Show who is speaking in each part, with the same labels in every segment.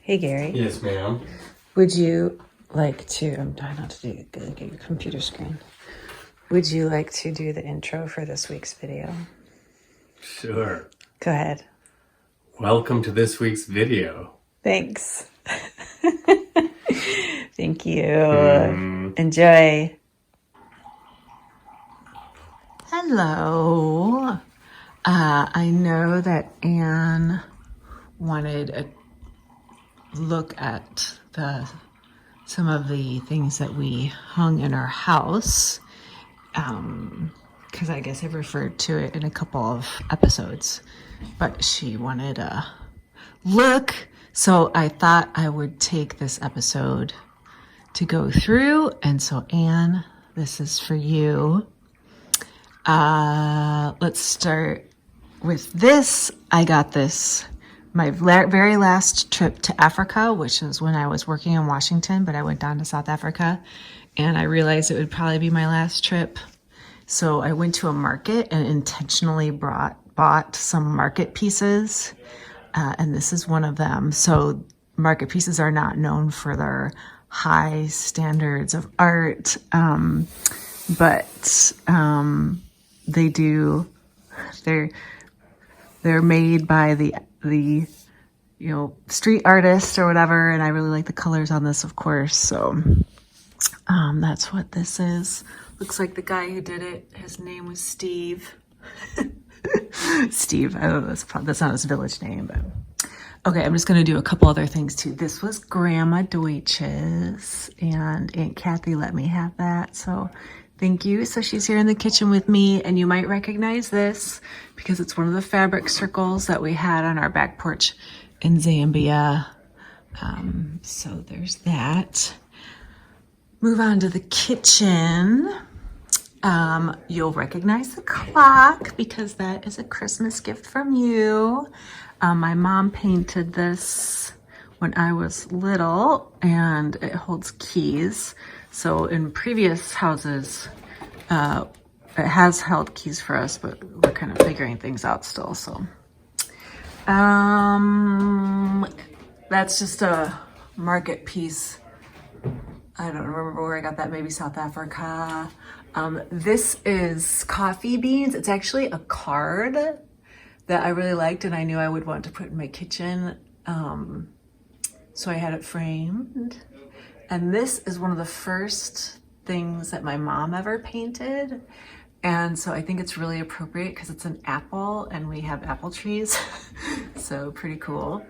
Speaker 1: Hey, Gary.
Speaker 2: Yes, ma'am.
Speaker 1: Would you like to, I'm trying not to get your computer screen. Would you like to do the intro for this week's video?
Speaker 2: Sure.
Speaker 1: Go ahead.
Speaker 2: Welcome to this week's video.
Speaker 1: Thanks. Thank you. Enjoy. Hello. I know that Anne wanted a look at some of the things that we hung in our house, because I guess I've referred to it in a couple of episodes, but she wanted a look, so I thought I would take this episode to go through. And so Anne, this is for you. Let's start with this. I got this my very last trip to Africa, which was when I was working in Washington, but I went down to South Africa and I realized it would probably be my last trip. So I went to a market and intentionally bought some market pieces. And this is one of them. So market pieces are not known for their high standards of art, but they do. They're made by the street artist or whatever, and I really like the colors on this, of course. So that's what this is. Looks like the guy who did it, his name was Steve. Steve, I don't know, that's not his village name, but okay, I'm just going to do a couple other things too. This was Grandma Deutsch's, and Aunt Kathy let me have that, so thank you. So she's here in the kitchen with me, and you might recognize this because it's one of the fabric circles that we had on our back porch in Zambia. So there's that. Move on to the kitchen. You'll recognize the clock because that is a Christmas gift from you. My mom painted this when I was little, and it holds keys. So in previous houses, it has held keys for us, but we're kind of figuring things out still. So that's just a market piece. I don't remember where I got that, maybe South Africa. This is coffee beans. It's actually a card that I really liked and I knew I would want to put in my kitchen. So I had it framed. And this is one of the first things that my mom ever painted. And so I think it's really appropriate because it's an apple and we have apple trees. So pretty cool.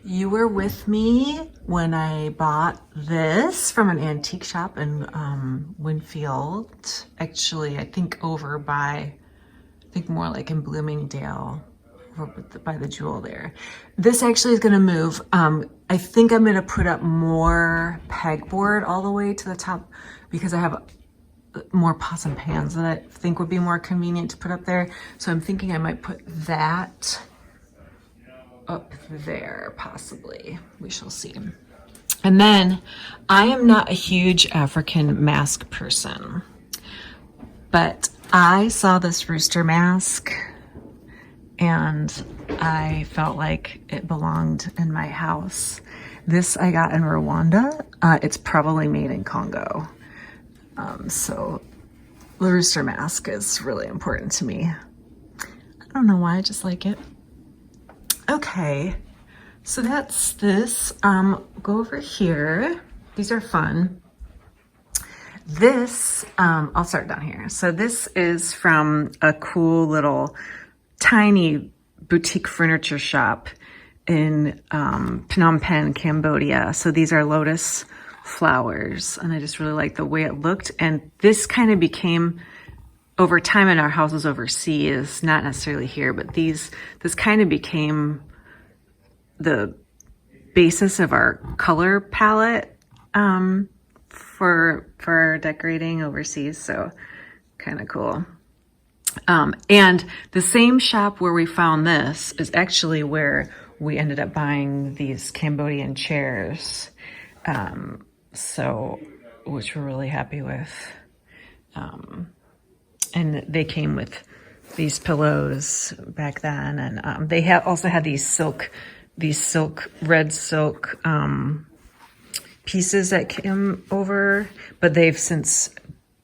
Speaker 1: You were with me when I bought this from an antique shop in Winfield. Actually, I think over by, more like in Bloomingdale, by the Jewel there. This actually is gonna move. I think I'm gonna put up more pegboard all the way to the top because I have more pots and pans that I think would be more convenient to put up there. So I'm thinking I might put that up there, possibly. We shall see. And then I am not a huge African mask person, but I saw this rooster mask and I felt like it belonged in my house. This I got in Rwanda. It's probably made in Congo. So the rooster mask is really important to me. I don't know why, I just like it. Okay, so that's this. Go over here. These are fun. This, I'll start down here. So this is from a cool little tiny boutique furniture shop in Phnom Penh, Cambodia. So these are lotus flowers, and I just really like the way it looked. And this kind of became, over time in our houses overseas, not necessarily here, but this kind of became the basis of our color palette for decorating overseas. So kind of cool. And the same shop where we found this is actually where we ended up buying these Cambodian chairs. Which we're really happy with. And they came with these pillows back then. And they also had these silk these red silk pieces that came over, but they've since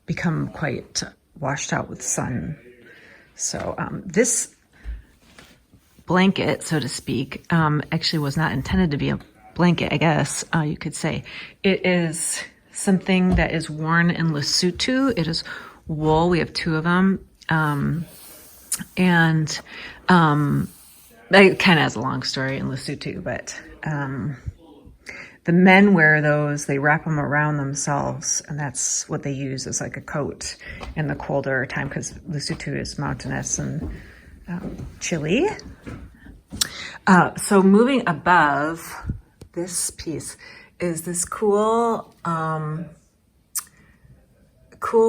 Speaker 1: become quite washed out with sun. So this blanket, so to speak, actually was not intended to be a blanket, I guess you could say. It is something that is worn in Lesotho. It is wool. We have two of them. And it kind of has a long story in Lesotho, but the men wear those. They wrap them around themselves, and that's what they use as like a coat in the colder time, because Lesotho is mountainous and chilly. So moving above this piece is this cool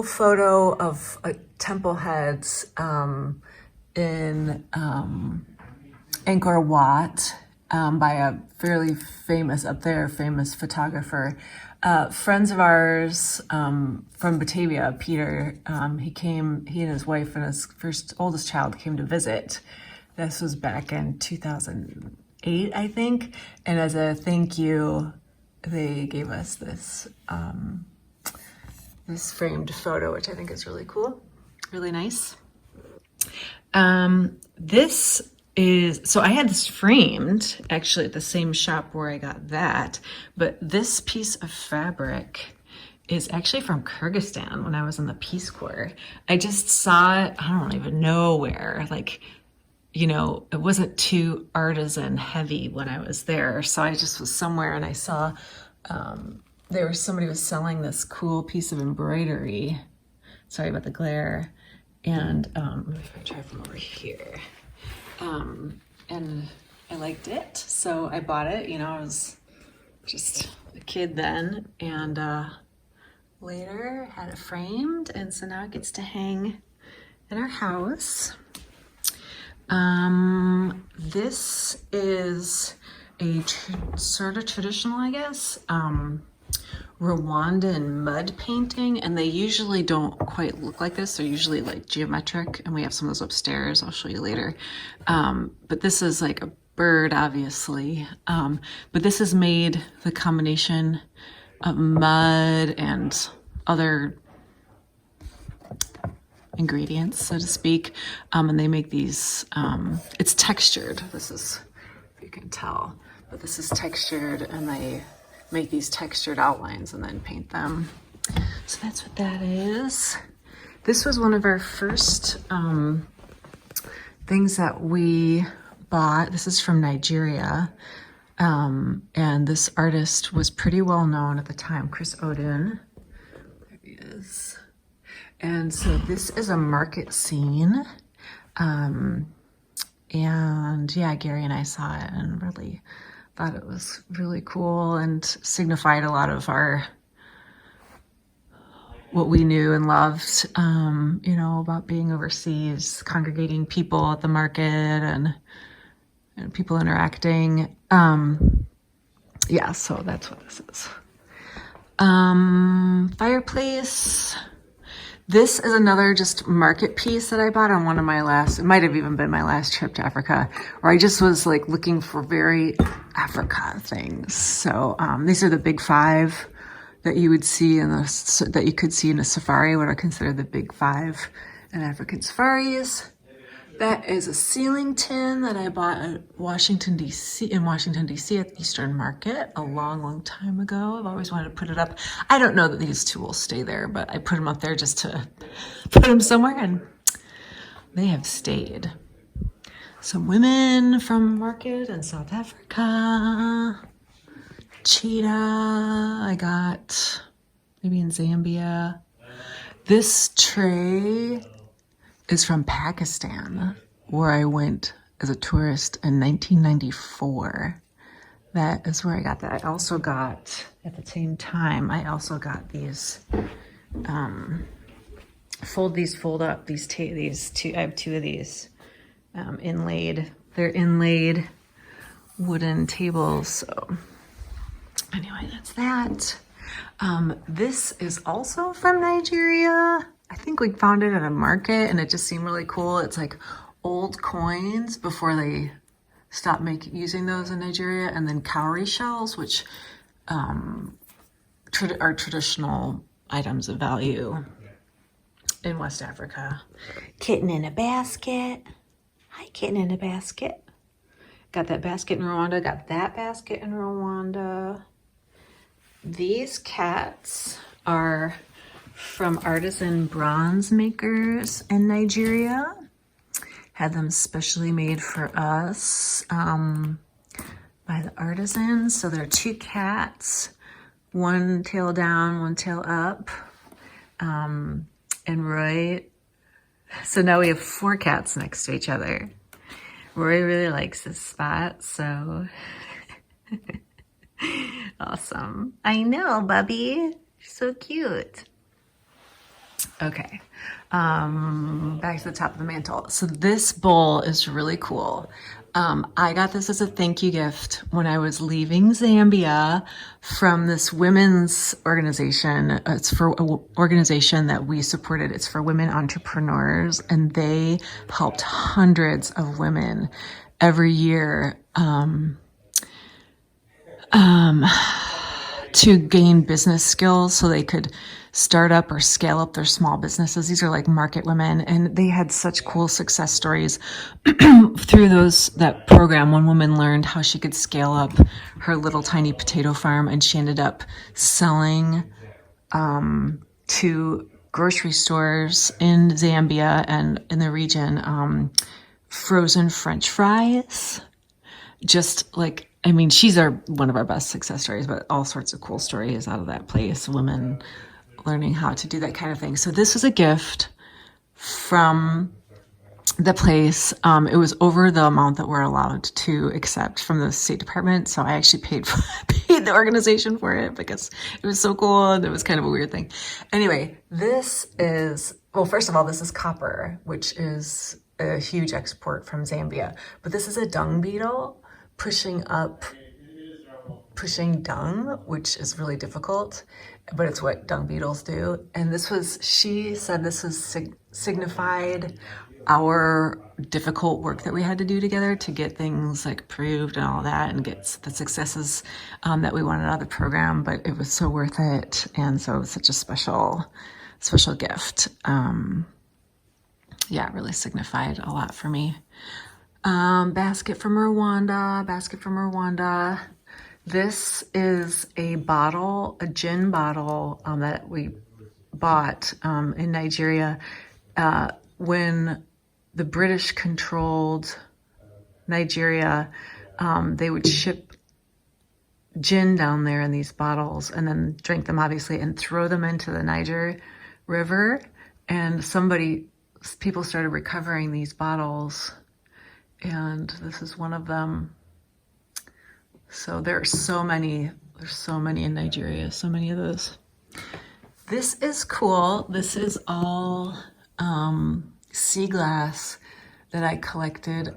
Speaker 1: photo of temple heads in Angkor Wat by a fairly famous photographer. Friends of ours from Batavia, Peter, he and his wife and his oldest child came to visit. This was back in 2008, I think. And as a thank you, they gave us this this framed photo, which I think is really cool, really nice. So I had this framed actually at the same shop where I got that, but this piece of fabric is actually from Kyrgyzstan when I was in the Peace Corps. I just saw it, I don't even know where, like, you know, it wasn't too artisan heavy when I was there. So I just was somewhere and I saw somebody was selling this cool piece of embroidery. Sorry about the glare. And let me try from over here. And I liked it, so I bought it. You know, I was just a kid then, and later had it framed, and so now it gets to hang in our house. This is a sort of traditional, I guess, Rwandan mud painting, and they usually don't quite look like this. They're usually like geometric, and we have some of those upstairs. I'll show you later. But this is like a bird, obviously. But this is made the combination of mud and other ingredients, so to speak. And they make these, it's textured. This is, if you can tell, but this is textured, and they make these textured outlines and then paint them. So that's what that is. This was one of our first things that we bought. This is from Nigeria. And this artist was pretty well known at the time, Chris Odin. There he is. And so this is a market scene. And yeah, Gary and I saw it and really thought it was really cool and signified a lot of what we knew and loved, you know, about being overseas, congregating people at the market and people interacting. Yeah, so that's what this is. Fireplace. This is another just market piece that I bought on one of my last, it might have even been my last trip to Africa, where I just was like looking for very Africa things. So these are the big five that you would see that you could see in a safari, what are considered the big five in African safaris. That is a ceiling tin that I bought in Washington, D.C. at the Eastern Market a long, long time ago. I've always wanted to put it up. I don't know that these two will stay there, but I put them up there just to put them somewhere, and they have stayed. Some women from market in South Africa. Cheetah I got maybe in Zambia. This tray is from Pakistan, where I went as a tourist in 1994. That is where I got that. I also got, at the same time, I also got these, fold up, these two, I have two of these inlaid. They're inlaid wooden tables, so anyway, that's that. This is also from Nigeria. I think we found it at a market and it just seemed really cool. It's like old coins before they stopped using those in Nigeria. And then cowrie shells, which are traditional items of value in West Africa. Kitten in a basket. Hi, kitten in a basket. Got that basket in Rwanda. Got that basket in Rwanda. These cats are from artisan bronze makers in Nigeria. Had them specially made for us by the artisans. So there are 2 cats, one tail down, one tail up. And Roy, so now we have 4 cats next to each other. Roy really likes this spot, so awesome. I know, Bubby. So cute. Okay, back to the top of the mantle. So this bowl is really cool. I got this as a thank you gift when I was leaving Zambia from this women's organization. It's for an organization that we supported. It's for women entrepreneurs, and they helped hundreds of women every year to gain business skills so they could start up or scale up their small businesses. These are like market women, and they had such cool success stories through that program. One woman learned how she could scale up her little tiny potato farm, and she ended up selling to grocery stores in Zambia and in the region frozen French fries. Just like, I mean, she's one of our best success stories, but all sorts of cool stories out of that place. Women learning how to do that kind of thing. So this was a gift from the place. It was over the amount that we're allowed to accept from the State Department. So I actually paid the organization for it because it was so cool and it was kind of a weird thing. Anyway, this is, well, first of all, this is copper, which is a huge export from Zambia. But this is a dung beetle pushing dung, which is really difficult, but it's what dung beetles do. And she said this was signified our difficult work that we had to do together to get things like approved and all that and get the successes that we wanted out of the program, but it was so worth it. And so it was such a special gift. Yeah, it really signified a lot for me. Basket from Rwanda. This is a gin bottle that we bought in Nigeria when the British controlled Nigeria. They would ship gin down there in these bottles and then drink them, obviously, and throw them into the Niger River. And people started recovering these bottles, and this is one of them. So there's so many in Nigeria, so many of those. This is cool. This is all sea glass that I collected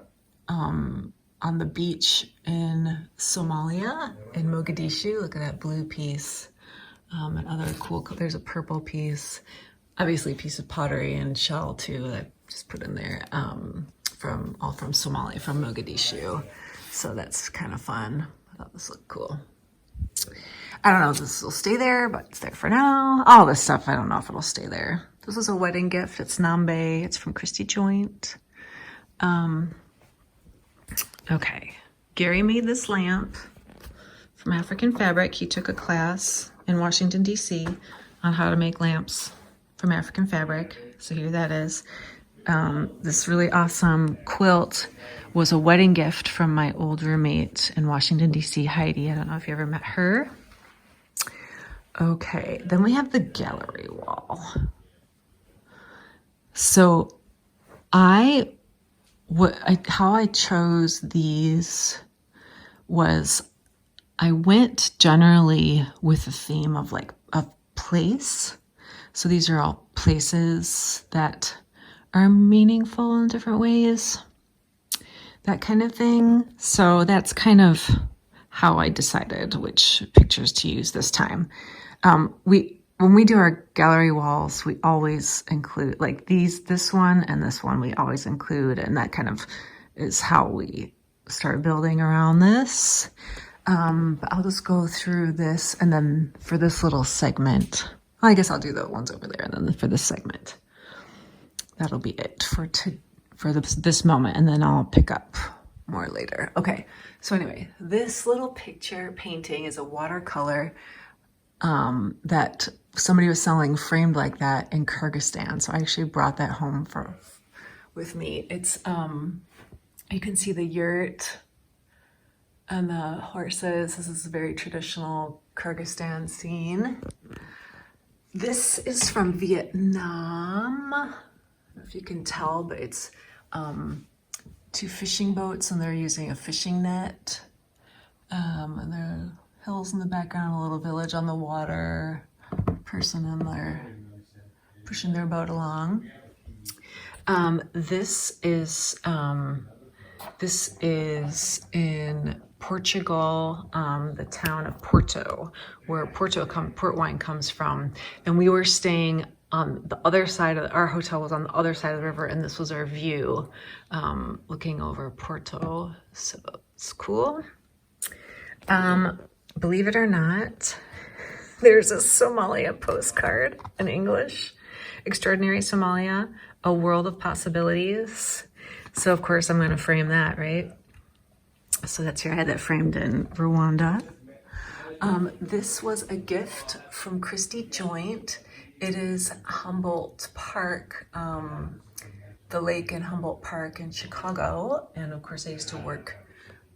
Speaker 1: on the beach in Somalia, in Mogadishu. Look at that blue piece and other cool, there's a purple piece, obviously a piece of pottery and shell too that I just put in there from Somalia, from Mogadishu. So that's kind of fun. I thought this looked cool. I don't know if this will stay there, but it's there for now. All this stuff, I don't know if it'll stay there. This is a wedding gift. It's Nambe. It's from Christy Joint. Okay. Gary made this lamp from African fabric. He took a class in Washington, D.C. on how to make lamps from African fabric. So here that is. This really awesome quilt was a wedding gift from my old roommate in Washington, D.C., Heidi. I don't know if you ever met her. Okay, then we have the gallery wall. So how I chose these was I went generally with a theme of like a place. So these are all places that are meaningful in different ways, that kind of thing. So that's kind of how I decided which pictures to use this time. When we do our gallery walls, we always include like this one and this one we always include, and that kind of is how we start building around this. But I'll just go through this, and then for this little segment, I guess I'll do the ones over there, and then for this segment, that'll be it for this moment, and then I'll pick up more later. Okay, so anyway, this little picture painting is a watercolor that somebody was selling framed like that in Kyrgyzstan. So I actually brought that home with me. It's you can see the yurt and the horses. This is a very traditional Kyrgyzstan scene. This is from Vietnam. I don't know if you can tell, but it's 2 fishing boats, and they're using a fishing net. And there are hills in the background, a little village on the water, person in there pushing their boat along. This is in Portugal, the town of Porto, where port wine comes from. And we were staying on the other side of our hotel was on the other side of the river, and this was our view, looking over Porto. So it's cool. Believe it or not, there's a Somalia postcard in English. Extraordinary Somalia, a world of possibilities. So of course I'm going to frame that, right? So that's here. I had that framed in Rwanda. This was a gift from Christy Joint. It is Humboldt Park, the lake in Humboldt Park in Chicago. And of course I used to work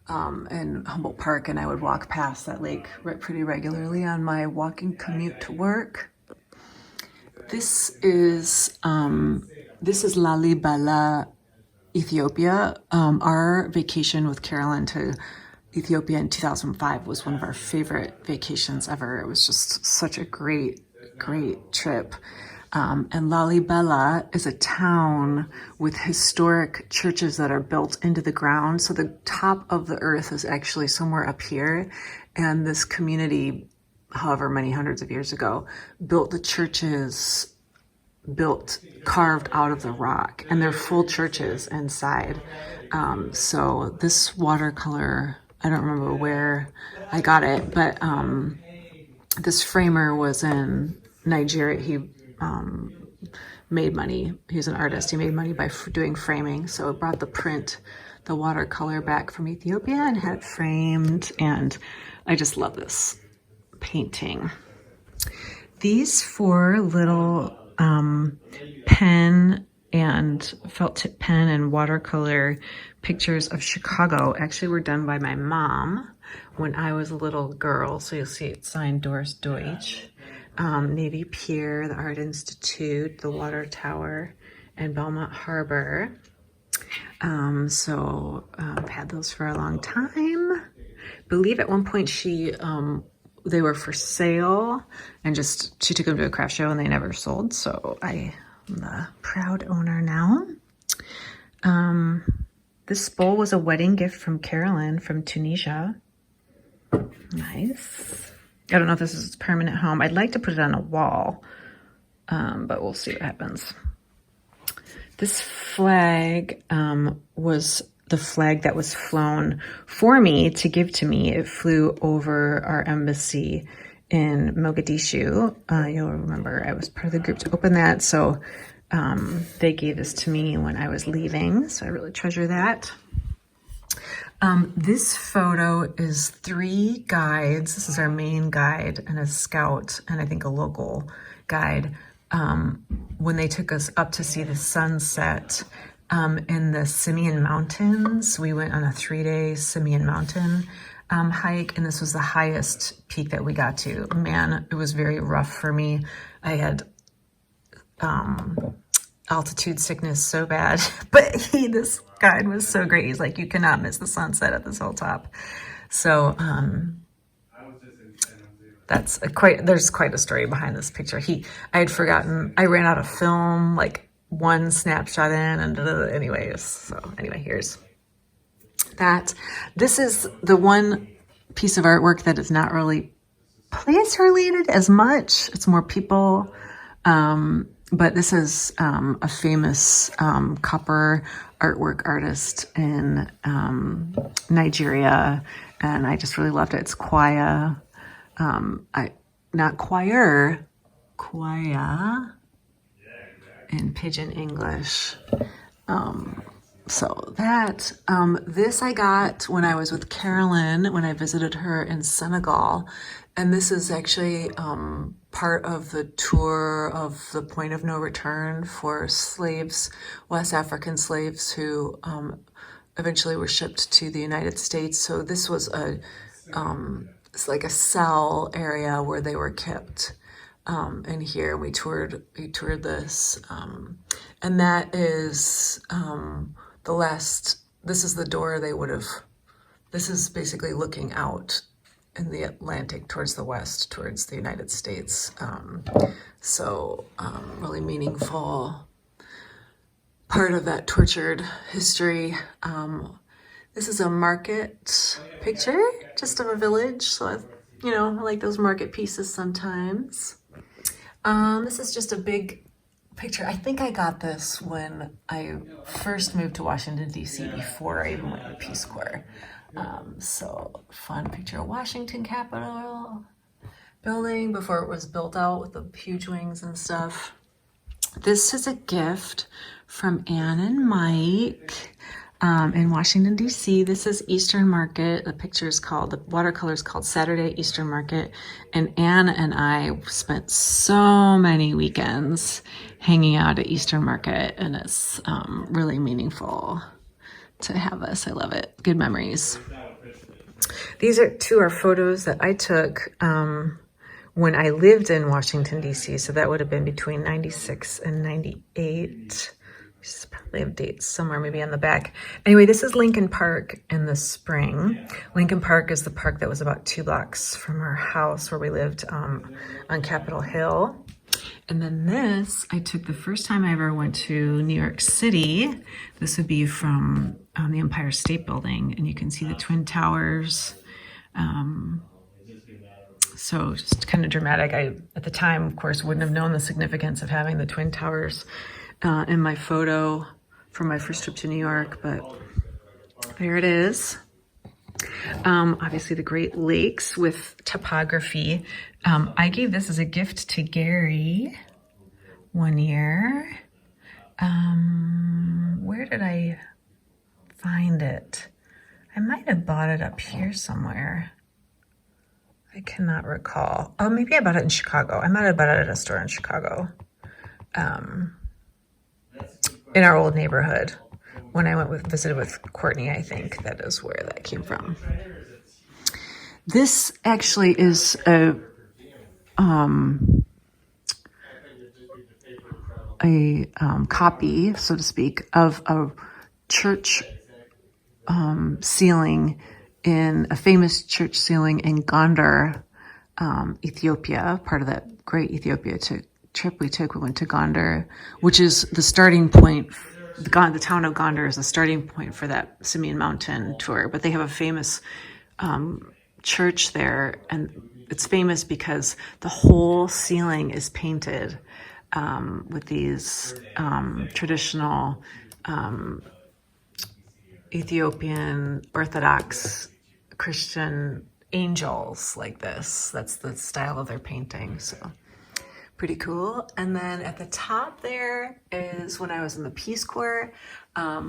Speaker 1: in Humboldt Park, and I would walk past that lake pretty regularly on my walking commute to work. This is Lalibela, Ethiopia. Our vacation with Carolyn to Ethiopia in 2005 was one of our favorite vacations ever. It was just such a great trip. And Lalibela is a town with historic churches that are built into the ground. So the top of the earth is actually somewhere up here. And this community, however many hundreds of years ago, built the churches, carved out of the rock. And they're full churches inside. So this watercolor, I don't remember where I got it, but this framer was in Nigeria. He made money. He's an artist. He made money by doing framing. So I brought the watercolor back from Ethiopia and had it framed. And I just love this painting. These 4 little pen and felt tip pen and watercolor pictures of Chicago actually were done by my mom when I was a little girl. So you'll see it signed Doris Deutsch. Navy Pier, the Art Institute, the Water Tower, and Belmont Harbor. I've had those for a long time. Believe at one point they were for sale, and she took them to a craft show and they never sold. So I am the proud owner now. This bowl was a wedding gift from Carolyn from Tunisia. Nice. I don't know if this is its permanent home. I'd like to put it on a wall, but we'll see what happens. This flag was the flag that was flown for me to give to me. It flew over our embassy in Mogadishu. You'll remember I was part of the group to open that. So they gave this to me when I was leaving. So I really treasure that. This photo is 3 guides. This is our main guide and a scout and I think a local guide. When they took us up to see the sunset in the Simeon Mountains, we went on a 3-day Simeon Mountain hike, and this was the highest peak that we got to. Man, it was very rough for me. I had altitude sickness so bad, but this guide was so great. He's like, you cannot miss the sunset at this hilltop. So there's quite a story behind this picture. I had forgotten, I ran out of film, like one snapshot in, and anyways. So anyway, here's that. This is the one piece of artwork that is not really place related as much. It's more people. But this is a famous copper artwork artist in Nigeria, and I just really loved it. It's Kwaya, not choir, Kwaya in Pidgin English. So that, this I got when I was with Carolyn, when I visited her in Senegal. And this is actually part of the tour of the Point of No Return for slaves, West African slaves who eventually were shipped to the United States. So this was it's like a cell area where they were kept. And here we toured this. And that is this is the door they would have, this is basically looking out in the Atlantic towards the west, towards the United States. Really meaningful part of that tortured history. This is a market picture, just of a village. So, I like those market pieces sometimes. This is just a big picture. I think I got this when I first moved to Washington, D.C. before I even went to Peace Corps. Fun picture of Washington Capitol building before it was built out with the huge wings and stuff. This is a gift from Ann and Mike in Washington, D.C. This is Eastern Market. The watercolor is called Saturday Eastern Market. And Ann and I spent so many weekends hanging out at Eastern Market, and it's really meaningful to have this. I love it. Good memories. These are photos that I took when I lived in Washington, D.C. So that would have been between 96 and 98. Just probably have dates somewhere maybe on the back. Anyway, this is Lincoln Park in the spring. Lincoln Park is the park that was about 2 blocks from our house where we lived on Capitol Hill. And then this, I took the first time I ever went to New York City. This would be from the Empire State Building, and you can see the Twin Towers. So just kind of dramatic. I, at the time, of course, wouldn't have known the significance of having the Twin Towers in my photo from my first trip to New York, but there it is. Obviously the Great Lakes with topography. I gave this as a gift to Gary one year. Where did I find it? I might have bought it up here somewhere. I cannot recall. Oh, maybe I bought it in Chicago. I might have bought it at a store in Chicago. In our old neighborhood. When I visited with Courtney, I think that is where that came from. This actually is a copy, so to speak, of a church ceiling in a famous church ceiling in Gondar, Ethiopia, part of that great Ethiopia trip we took. We went to Gondar, which is the starting point. The town of Gondar is the starting point for that Simeon Mountain tour, but they have a famous church there, and it's famous because the whole ceiling is painted with these traditional Ethiopian Orthodox Christian angels like this. That's the style of their painting, so pretty cool. And then at the top there is when I was in the Peace Corps. I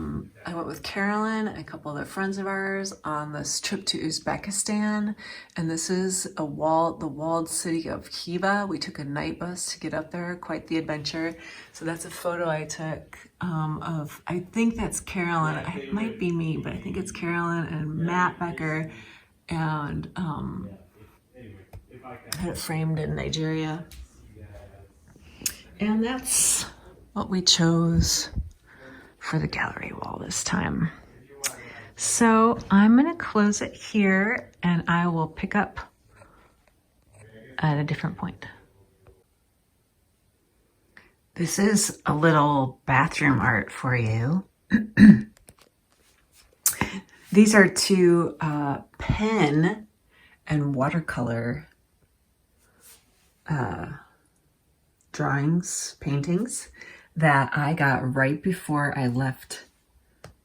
Speaker 1: went with Carolyn and a couple other friends of ours on this trip to Uzbekistan, and this is the walled city of Khiva. We took a night bus to get up there, quite the adventure. So that's a photo I took of, I think that's Carolyn. It might be me, but I think it's Carolyn and Matt Becker, and I had it framed in Nigeria. And that's what we chose for the gallery wall this time. So I'm going to close it here, and I will pick up at a different point. This is a little bathroom art for you. These are two pen and watercolor drawings, paintings that I got right before I left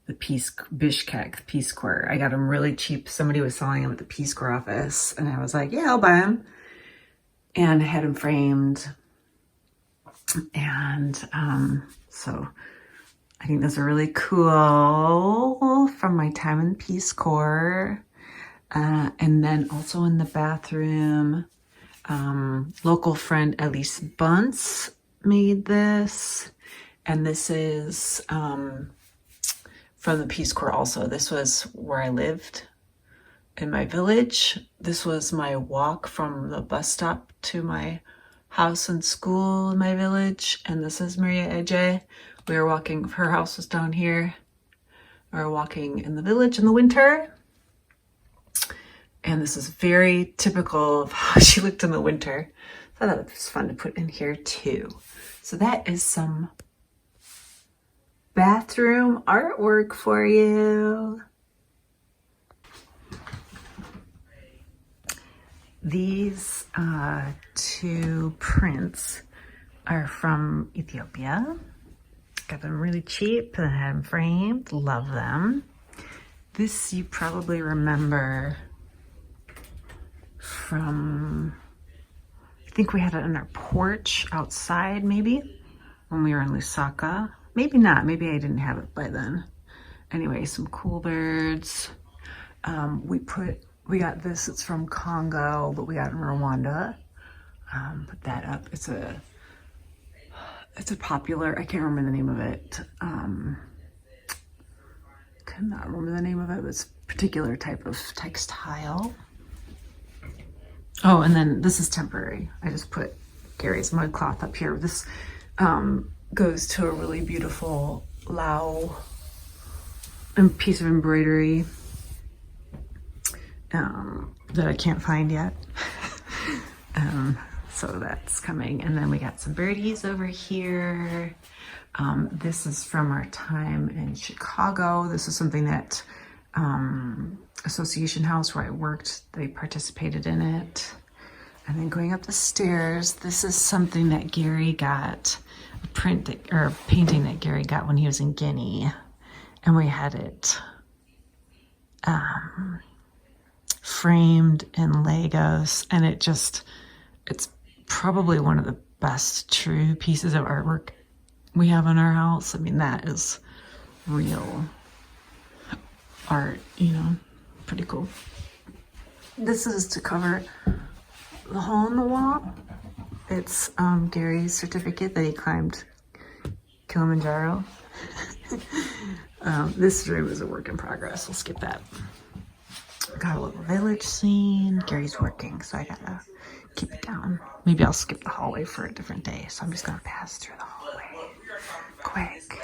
Speaker 1: the Bishkek Peace Corps. I got them really cheap. Somebody was selling them at the Peace Corps office, and I was like, yeah, I'll buy them. And I had them framed. And so I think those are really cool from my time in the Peace Corps. And then also in the bathroom, local friend Elise Bunce made this. And this is from the Peace Corps also. This was where I lived in my village. This was my walk from the bus stop to my house and school in my village. And this is Maria AJ. We were walking, her house was down here. We were walking in the village in the winter. And this is very typical of how she looked in the winter. So I thought it was fun to put in here too. So that is some bathroom artwork for you. These two prints are from Ethiopia. Got them really cheap and had them framed. Love them. This you probably remember from, I think we had it on our porch outside maybe when we were in Lusaka. Maybe not. Maybe I didn't have it by then. Anyway, some cool birds. We got this. It's from Congo, but we got it in Rwanda. Put that up. It's a popular. I can't remember the name of it. Cannot remember the name of it. But it's a particular type of textile. Oh, and then this is temporary. I just put Gary's mud cloth up here. This goes to a really beautiful Lao piece of embroidery that I can't find yet. So that's coming. And then we got some birdies over here. This is from our time in Chicago. This is something that Association House where I worked, they participated in it. And then going up the stairs, this is something that Gary got, a painting that Gary got when he was in Guinea. And we had it framed in Legos, and it's probably one of the best true pieces of artwork we have in our house. I mean, that is real art, you know, pretty cool. This is to cover the hole in the wall. It's Gary's certificate that he climbed Kilimanjaro. This room is a work in progress. We'll skip that. Got a little village scene. Gary's working, so I gotta keep it down. Maybe I'll skip the hallway for a different day, so I'm just gonna pass through the hallway quick.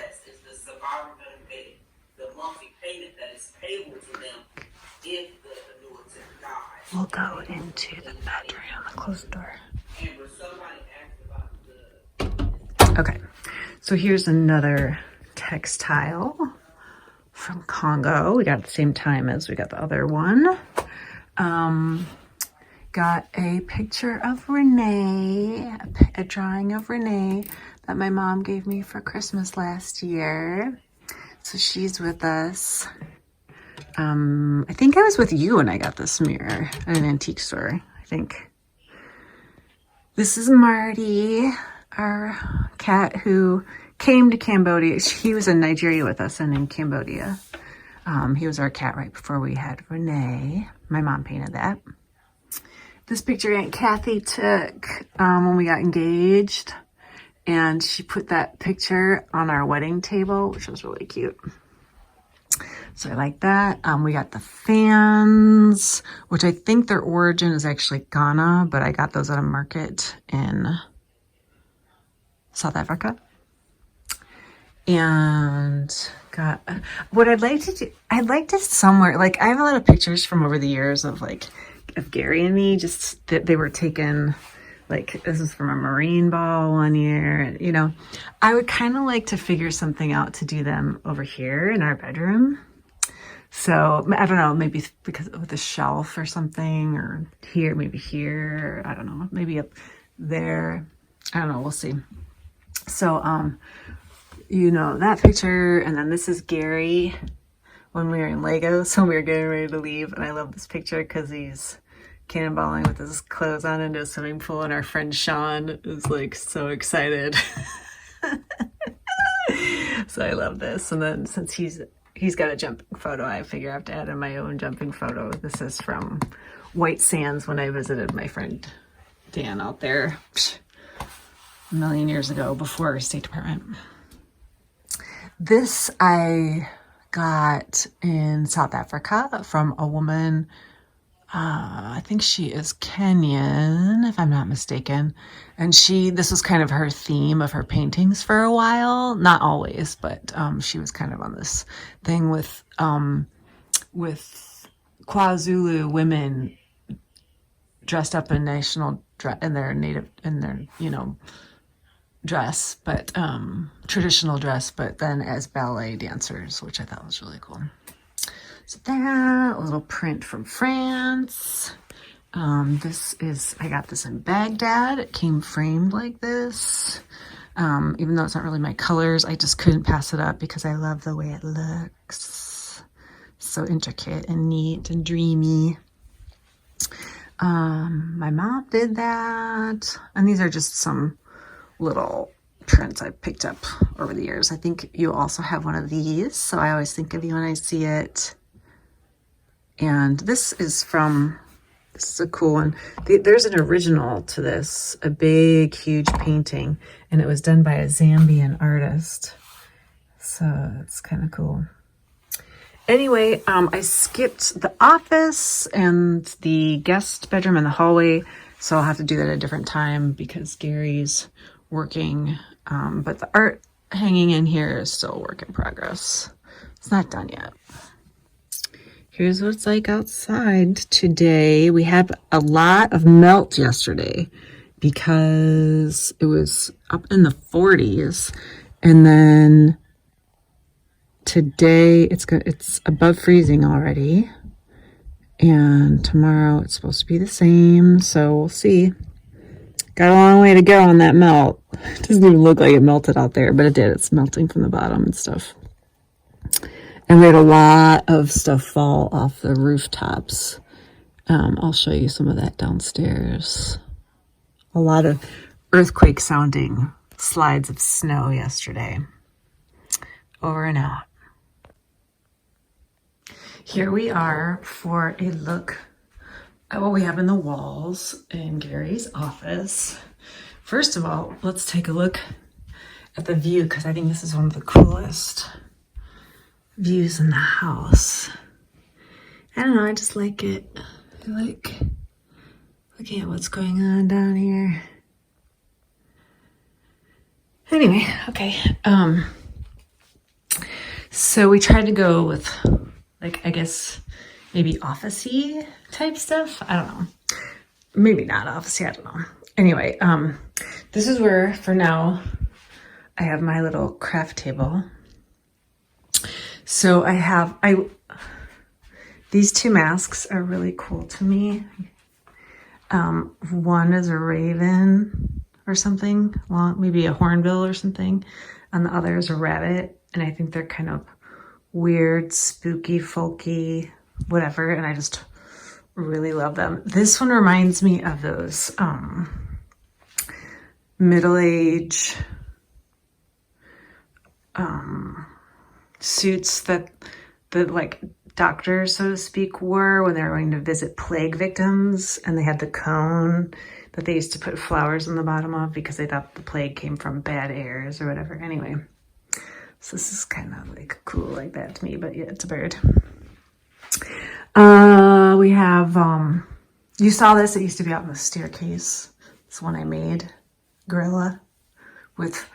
Speaker 1: We'll go into the bedroom. Close the door. Okay, so here's another textile from Congo. We got it at the same time as we got the other one. Got a picture of Renee, a drawing of Renee that my mom gave me for Christmas last year. So she's with us. I think I was with you when I got this mirror at an antique store, I think. This is Marty, our cat who came to Cambodia. He was in Nigeria with us and in Cambodia. He was our cat right before we had Renee. My mom painted that. This picture Aunt Kathy took when we got engaged. And she put that picture on our wedding table, which was really cute. So I like that. We got the fans, which I think their origin is actually Ghana, but I got those at a market in South Africa. And got what I'd like to do. I'd like to somewhere, like I have a lot of pictures from over the years of Gary and me, just that they were taken. Like this is from a Marine ball one year, you know. I would kind of like to figure something out to do them over here in our bedroom. So I don't know, maybe because with a shelf or something, or here, maybe here, I don't know, maybe up there. I don't know, we'll see. So, you know, that picture, and then this is Gary when we were in Lagos, so we were getting ready to leave, and I love this picture because he's cannonballing with his clothes on into a swimming pool, and our friend Sean is like so excited. So I love this. And then since he's got a jumping photo, I figure I have to add in my own jumping photo. This is from White Sands when I visited my friend Dan out there a million years ago before State Department. This I got in South Africa from a woman. I think she is Kenyan, if I'm not mistaken. And this was kind of her theme of her paintings for a while. Not always, but she was kind of on this thing with KwaZulu women dressed up in their dress, but traditional dress, but then as ballet dancers, which I thought was really cool. So that, a little print from France. I got this in Baghdad. It came framed like this. Even though it's not really my colors, I just couldn't pass it up because I love the way it looks. So intricate and neat and dreamy. My mom did that. And these are just some little prints I picked up over the years. I think you also have one of these, so I always think of you when I see it. And this is a cool one. There's an original to this, a big, huge painting, and it was done by a Zambian artist. So it's kind of cool. Anyway, I skipped the office and the guest bedroom and the hallway, so I'll have to do that at a different time because Gary's working. But the art hanging in here is still a work in progress. It's not done yet. Here's what it's like outside today. We had a lot of melt yesterday because it was up in the 40s. And then today it's above freezing already. And tomorrow it's supposed to be the same. So we'll see. Got a long way to go on that melt. It doesn't even look like it melted out there, but it did. It's melting from the bottom and stuff. And we had a lot of stuff fall off the rooftops. I'll show you some of that downstairs. A lot of earthquake sounding slides of snow yesterday. Over and out. Here we are for a look at what we have in the walls in Gary's office. First of all, let's take a look at the view because I think this is one of the coolest views in the house. I don't know, I just like it. I like looking at what's going on down here. Anyway, okay. So we tried to go with I guess maybe office-y type stuff. I don't know. Maybe not office-y, I don't know. Anyway, this is where for now I have my little craft table. So these two masks are really cool to me. One is a raven or something, maybe a hornbill or something, and the other is a rabbit. And I think they're kind of weird, spooky, folky, whatever. And I just really love them. This one reminds me of those middle-age suits that the doctors, so to speak, wore when they were going to visit plague victims, and they had the cone that they used to put flowers on the bottom of because they thought the plague came from bad airs or whatever. Anyway, so this is kind of cool like that to me, but yeah, it's a bird. We have you saw this, it used to be out on the staircase. It's one I made, gorilla, with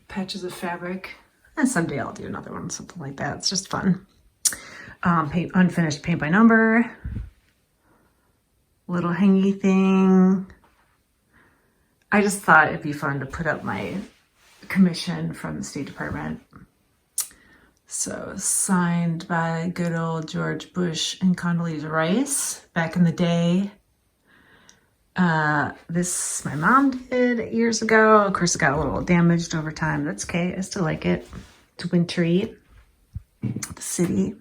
Speaker 1: patches of fabric. And someday I'll do another one, something like that. It's just fun. Unfinished paint by number. Little hangy thing. I just thought it'd be fun to put up my commission from the State Department. So signed by good old George Bush and Condoleezza Rice back in the day. This my mom did years ago. Of course, it got a little damaged over time. That's okay. I still like it. It's wintry. The city.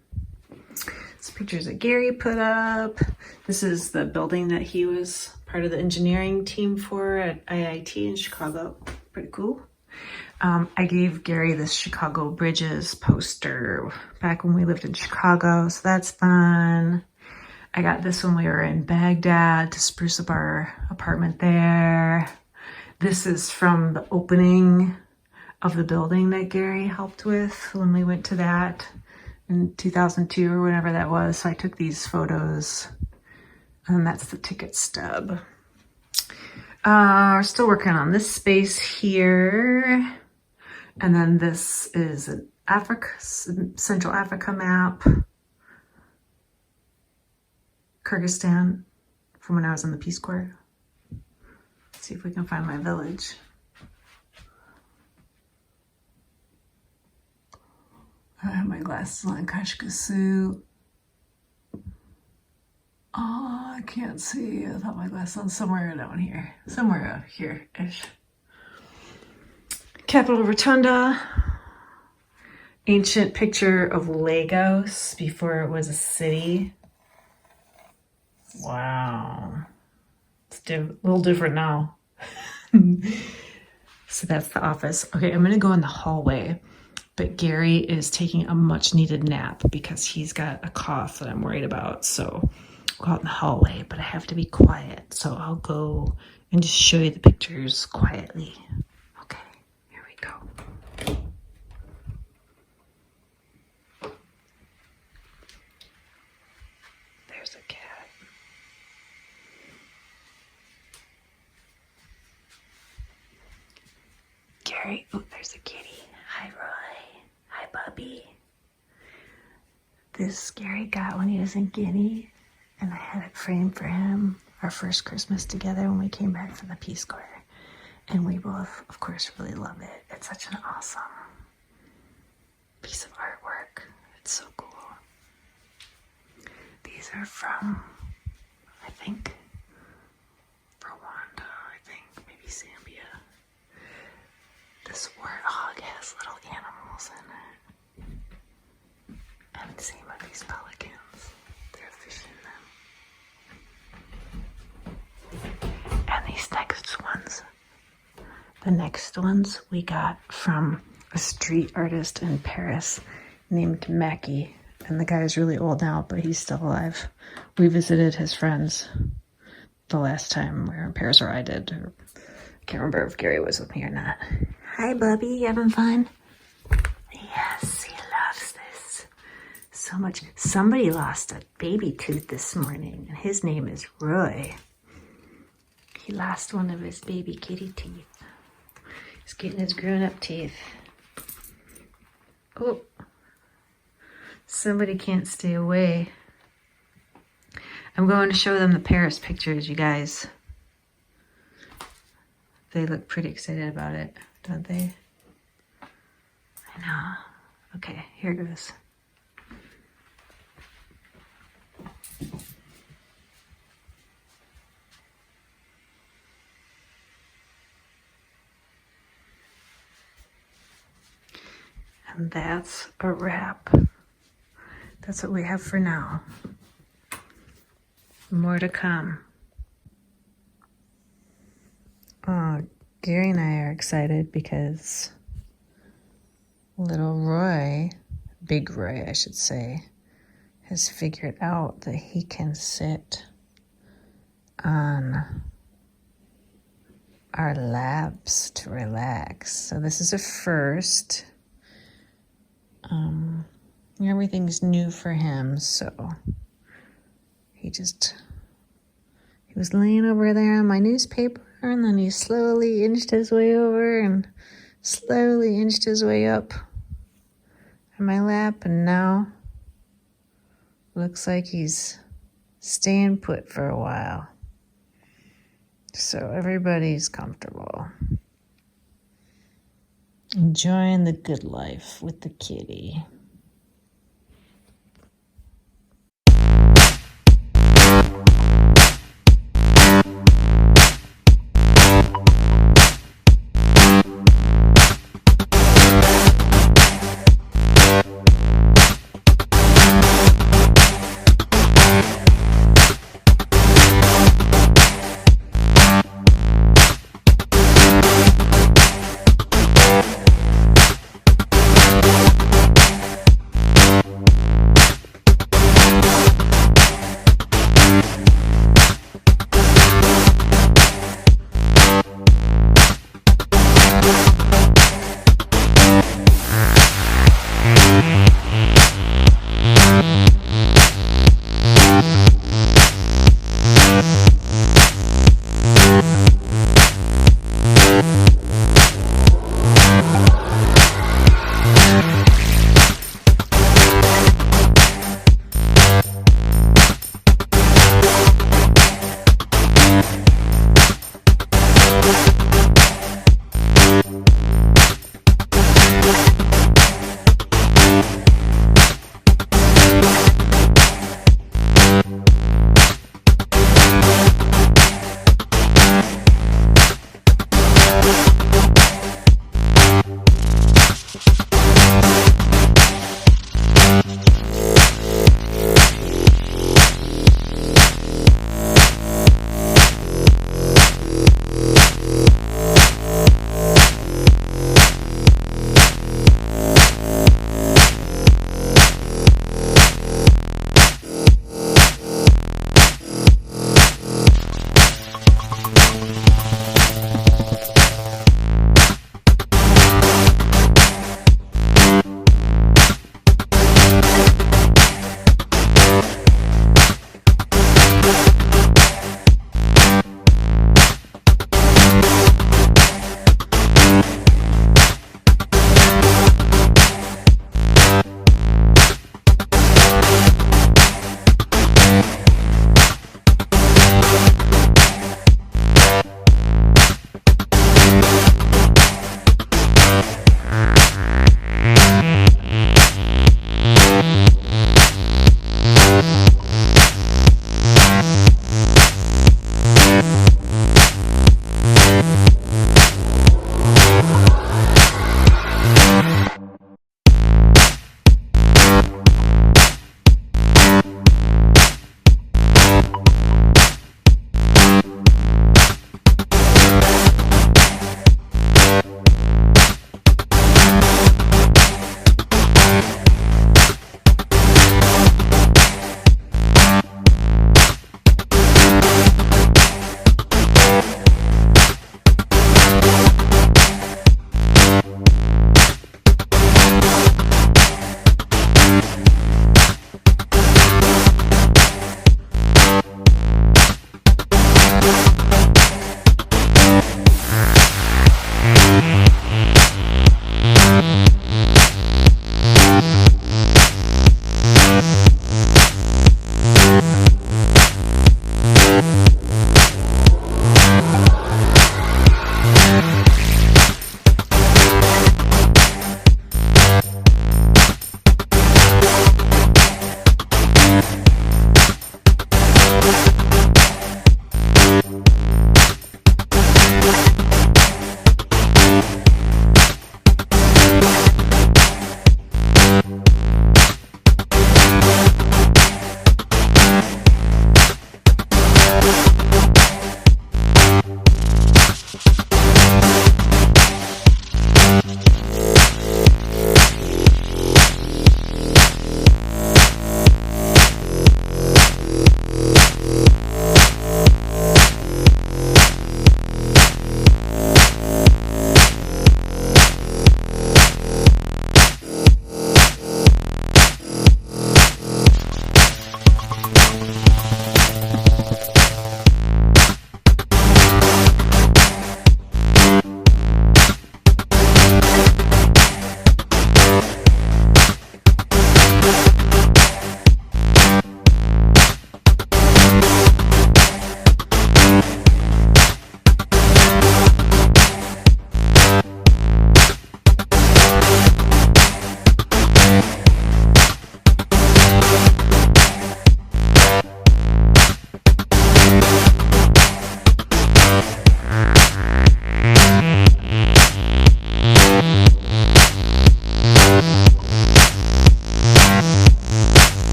Speaker 1: Some pictures that Gary put up. This is the building that he was part of the engineering team for at IIT in Chicago. Pretty cool. I gave Gary this Chicago Bridges poster back when we lived in Chicago, so that's fun. I got this when we were in Baghdad to spruce up our apartment there. This is from the opening of the building that Gary helped with when we went to that in 2002 or whenever that was. So I took these photos, and that's the ticket stub. We're still working on this space here. And then this is an Central Africa map. Kyrgyzstan from when I was in the Peace Corps. Let's see if we can find my village. I have my glasses on. Kashkasu. Oh, I can't see. I thought my glasses on somewhere down here. Somewhere out here-ish. Capitol Rotunda. Ancient picture of Lagos before it was a city. Wow. It's a little different now. So that's the office. Okay, I'm going to go in the hallway. But Gary is taking a much needed nap because he's got a cough that I'm worried about. So I'll go out in the hallway, but I have to be quiet. So I'll go and just show you the pictures quietly. Okay, here we go. There's a cat. Gary, oh, there's a kitty. Hi, Roy. Hi, Bubby. This Gary got when he was in Guinea, and I had it framed for him our first Christmas together when we came back from the Peace Corps. And we both, of course, really love it. It's such an awesome piece of artwork. It's so cool. These are from, I think, Rwanda, maybe Zambia. This warthog has little animals in it. And same with these pelicans. They're fishing them. And these next ones we got from a street artist in Paris named Mackie. And the guy is really old now, but he's still alive. We visited his friends the last time we were in Paris, or I did. I can't remember if Gary was with me or not. Hi, Bubby. You having fun? Yes, he loves this so much. Somebody lost a baby tooth this morning, and his name is Roy. He lost one of his baby kitty teeth. He's getting his grown-up teeth. Oh, somebody can't stay away. I'm going to show them the Paris pictures, you guys. They look pretty excited about it, don't they? I know. Okay, here goes. And that's a wrap. That's what we have for now. More to come. Oh, Gary and I are excited because little Roy, big Roy, I should say, has figured out that he can sit on our laps to relax. So this is a first. Everything's new for him, so he was laying over there on my newspaper, and then he slowly inched his way over and slowly inched his way up on my lap, and now looks like he's staying put for a while. So everybody's comfortable. Enjoying the good life with the kitty.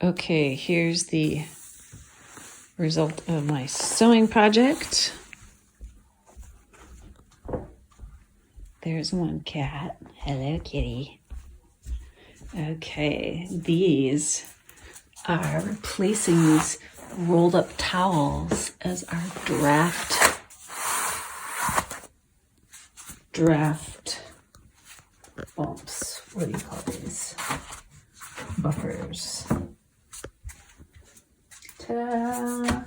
Speaker 1: Okay, here's the result of my sewing project. There's one cat. Hello, kitty. Okay, these are replacing these rolled up towels as our draft bumps. What do you call these? Buffers. Ta-da!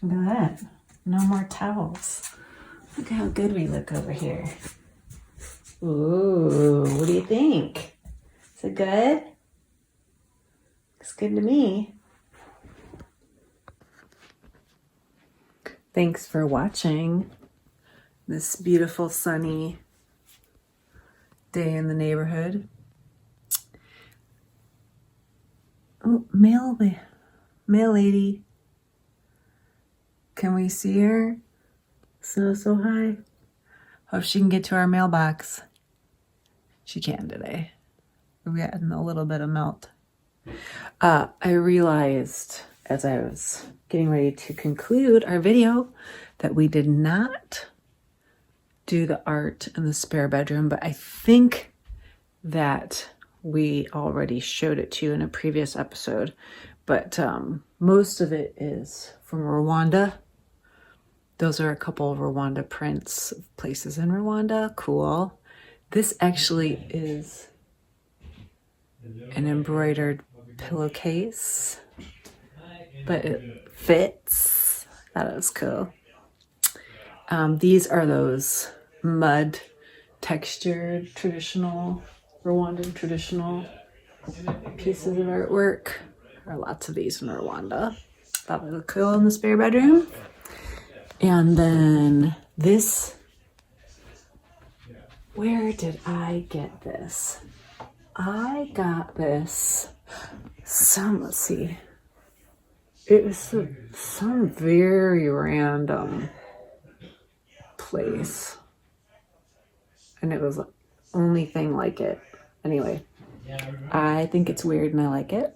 Speaker 1: Look at that. No more towels. Look how good we look over here. Ooh, what do you think? Is it good? Looks good to me. Thanks for watching this beautiful sunny day in the neighborhood. Oh, mail lady. Can we see her? So high. Hope she can get to our mailbox. She can today. We're getting a little bit of melt. I realized as I was getting ready to conclude our video that we did not do the art in the spare bedroom, but I think that we already showed it to you in a previous episode. But most of it is from Rwanda. Those are a couple of Rwanda prints of places in Rwanda. Cool. This actually is an embroidered pillowcase, but it fits. That was cool. These are those mud textured Rwandan traditional pieces of artwork. There are lots of these in Rwanda. Thought they look cool in the spare bedroom. And then this, where did I get this? I got this, let's see. It was some very random place. And it was the only thing like it. Anyway, I think it's weird and I like it.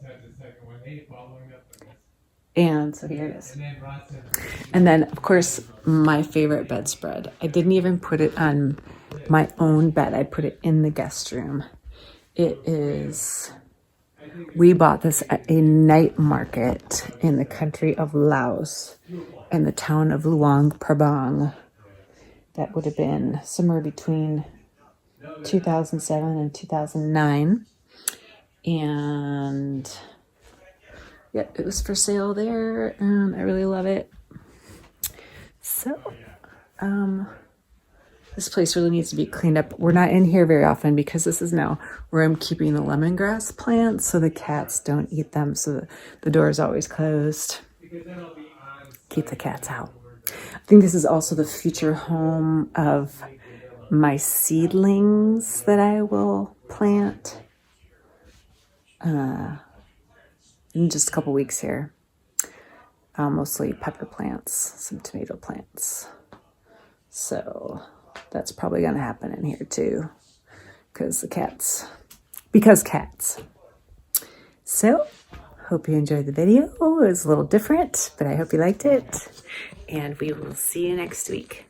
Speaker 1: And so here it is. And then, of course, my favorite bedspread. I didn't even put it on my own bed. I put it in the guest room. We bought this at a night market in the country of Laos in the town of Luang Prabang. That would have been somewhere between 2007 and 2009. And yeah, it was for sale there, and I really love it. So, this place really needs to be cleaned up. We're not in here very often because this is now where I'm keeping the lemongrass plants so the cats don't eat them. So the door is always closed. Keep the cats out. I think this is also the future home of my seedlings that I will plant in just a couple weeks here. Mostly pepper plants, some tomato plants. So that's probably going to happen in here too, because cats. So hope you enjoyed the video. It was a little different, but I hope you liked it. And we will see you next week.